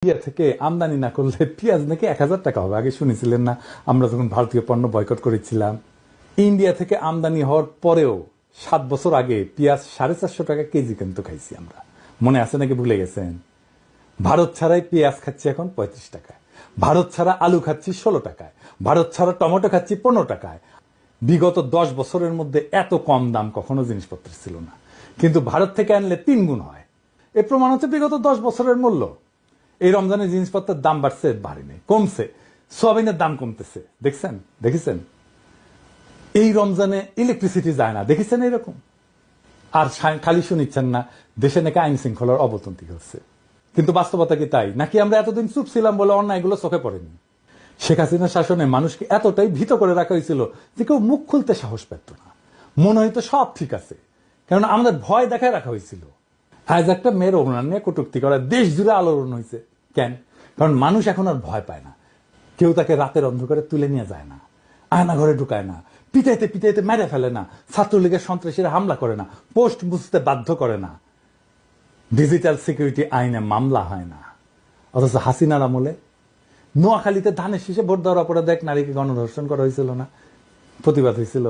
India থেকে আমদানি না করলে পেঁয়াজ নাকি 1000 টাকা হবে। আগে শুনেছিলেন না আমরা যখন ভারতীয় পণ্য বয়কট করেছিলাম? ইন্ডিয়া থেকে আমদানি হওয়ার পরেও 7 বছর আগে পেঁয়াজ 450 টাকা কেজি কিন্তু খাইছি আমরা। মনে আছে নাকি ভুলে গেছেন? ভারত ছাড়াই পেঁয়াজ খাচ্ছি এখন 35 টাকায়, ভারত ছাড়া আলু খাচ্ছি 16 টাকায়, ভারত ছাড়া টমেটো খাচ্ছি 15 টাকায়। বিগত 10 বছরের মধ্যে এত কম দাম কখনো জিনিসপত্রের ছিল না, কিন্তু ভারত থেকে আনলে 3 গুণ হয়। এর প্রমাণ হচ্ছে বিগত 10 বছরের মূল্য। এই রমজানে জিনিসপত্রের দাম বাড়ছে, বাড়েনি, কমছে। সোয়াবিনের দাম কমতেছে, দেখেছেন? এই রমজানে ইলেকট্রিসিটি যায় না, দেখেছেন এরকম? আর খালি শুনিচ্ছেন না দেশে নাকি আইন শৃঙ্খলার অবনতি হচ্ছে, কিন্তু বাস্তবতা কি তাই? নাকি আমরা এতদিন চুপ ছিলাম বলে অন্যায়গুলো চোখে পড়েনি? শেখ হাসিনার শাসনে মানুষকে এতটাই ভীত করে রাখা হয়েছিল যে কেউ মুখ খুলতে সাহস পেত না। মনে হয়তো সব ঠিক আছে, কারণ আমাদের ভয় দেখায় রাখা হয়েছিল। আজ একটা মেয়ের অভিমান নিয়ে কটূক্তি করা দেশ জুড়ে আলোড়ন হয়েছে। কেন? কারণ মানুষ এখন আর ভয় পায় না। কেউ তাকে রাতের অন্ধকারে তুলে নিয়ে যায় না, আয়না ঘরে ঢুকায় না, পিটাইতে পিটাইতে মেরে ফেলে না, ছাত্রলীগের সন্ত্রাসীরা হামলা করে না, পোস্ট বুঝতে বাধ্য করে না, ডিজিটাল সিকিউরিটি আইনে মামলা হয় না। অথচ হাসিনার আমলে নোয়াখালীতে ধানের শীষে ভোট দেওয়ার অপরাধে এক নারীকে গণধর্ষণ করা হয়েছিল না? প্রতিবাদ হয়েছিল।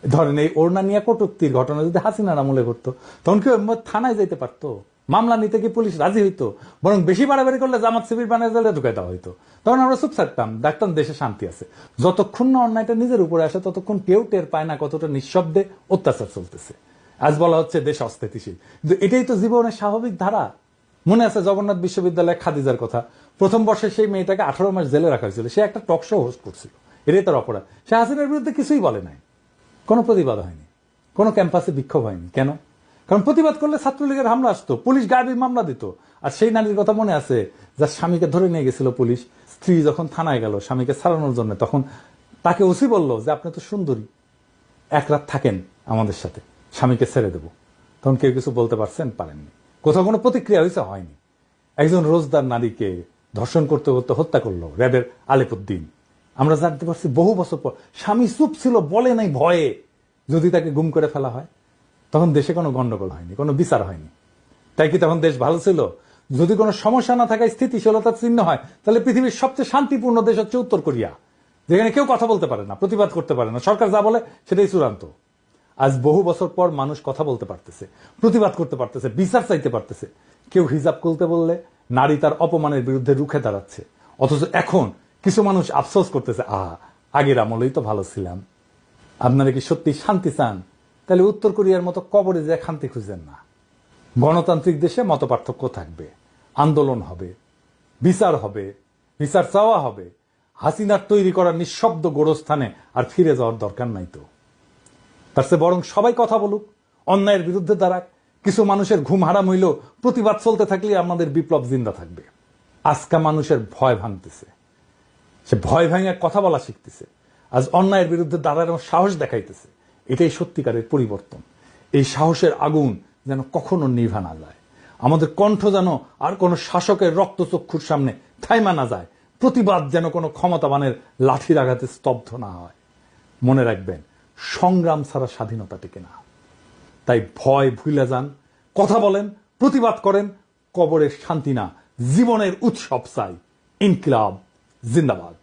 ধরেন এই ওড়না নিয়ে কটূক্তির ঘটনা যদি হাসিনার আমলে করতো, তখন কেউ থানায় যেতে পারতো? মামলা নিতে কি পুলিশ রাজি হইতো? বরং বেশি বাড়াবাড়ি করলে জামাত শিবির বানিয়ে জেলে ঢুকাই দেওয়া হইতো। তখন আমরা চুপ থাকতাম, দেখতাম দেশে শান্তি আছে। যতক্ষণ না অন্যায়টা নিজের উপরে আসে ততক্ষণ কেউ টের পায় না কতটা নিঃশব্দে অত্যাচার চলতেছে। আজ বলা হচ্ছে দেশ অস্থিতিশীল, কিন্তু এটাই তো জীবনের স্বাভাবিক ধারা। মনে আছে জগন্নাথ বিশ্ববিদ্যালয়ে খাদিজার কথা? প্রথম বর্ষে সেই মেয়েটাকে 18 মাস জেলে রাখা হয়েছিল। সে একটা টক শো হোস্ট করছিল, এটাই তার অপরাধ। সে হাসিনার বিরুদ্ধে কিছুই বলে নাই, কোনো প্রতিবাদ হয়নি, কোনো ক্যাম্পাসে বিক্ষোভ হয়নি। কেন? কারণ প্রতিবাদ করলে ছাত্রলীগের হামলা আসতো, পুলিশ গায়েবী মামলা দিত। আর সেই নারীর কথা মনে আছে যার স্বামীকে ধরে নিয়ে গেছিল পুলিশ? স্ত্রী যখন থানায় গেল স্বামীকে ছাড়ানোর জন্য, তখন তাকে ওসি বলল যে আপনি তো সুন্দরী, এক রাত থাকেন আমাদের সাথে, স্বামীকে ছেড়ে দেব। তখন কেউ কিছু বলতে পারছেন? পারেননি। কোথাও কোনো প্রতিক্রিয়া হয়েছে? হয়নি। একজন রোজদার নারীকে ধর্ষণ করতে করতে হত্যা করলো র্যাবের আলেপুদ্দিন। আমরা জানতে পারছি বহু বছর পর। স্বামী চুপ ছিল, বলে নাই ভয়ে। যদি তাকে গুম করে ফেলা হয় তখন দেশে কোনো গন্ডগোল হয়নি, কোনো বিচার হয়নি। তাই কি তখন দেশ ভালো ছিল? যদি কোনো সমস্যা না থাকায় স্থিতিশীলতার চিহ্ন হয়, তাহলে পৃথিবীর সবচেয়ে শান্তিপূর্ণ দেশ হচ্ছে উত্তর কোরিয়া, যেখানে কেউ কথা বলতে পারে না, প্রতিবাদ করতে পারে না, সরকার যা বলে সেটাই চূড়ান্ত। আজ বহু বছর পর মানুষ কথা বলতে পারতেছে, প্রতিবাদ করতে পারতেছে, বিচার চাইতে পারতেছে। কেউ হিজাব খুলতে বললে নারী তার অপমানের বিরুদ্ধে রুখে দাঁড়াচ্ছে। অথচ এখন কিছু মানুষ আফসোস করতেছে, আগের আমলেই তো ভালো ছিলাম। আপনারা কি সত্যি শান্তি চান? তাহলে উত্তর কোরিয়ার মতো কবরে যায় শান্তি খুঁজেন না। গণতান্ত্রিক দেশে মত পার্থক্য থাকবে, আন্দোলন হবে, বিচার হবে, বিচার চাওয়া হবে। হাসিনার তৈরি করা নিঃশব্দ গোরস্থানে আর ফিরে যাওয়ার দরকার নাই তো। তার চেয়ে বরং সবাই কথা বলুক, অন্যায়ের বিরুদ্ধে দাঁড়াক। কিছু মানুষের ঘুম হারাম হইলেও প্রতিবাদ চলতে থাকলে আমাদের বিপ্লব জিন্দা থাকবে। আজকা মানুষের ভয় ভাঙতেছে, সে ভয় ভাঙে কথা বলা শিখতেছে। আজ অন্যায়ের বিরুদ্ধে দাঁড়ানোর সাহস দেখাইতেছে। এটাই সত্যিকারের পরিবর্তন। এই সাহসের আগুন যেন কখনো নিভা না যায়। আমাদের কণ্ঠ যেন আর কোন শাসকের রক্তচক্ষুর সামনে থাইমা না যায়। প্রতিবাদ যেন কোনো ক্ষমতাবানের লাঠির আঘাতে স্তব্ধ না হয়। মনে রাখবেন, সংগ্রাম ছাড়া স্বাধীনতা টিকে না। তাই ভয় ভুলে যান, কথা বলেন, প্রতিবাদ করেন। কবরের শান্তি না, জীবনের উৎসব চাই। ইনকিলাব জিন্দাবাদ।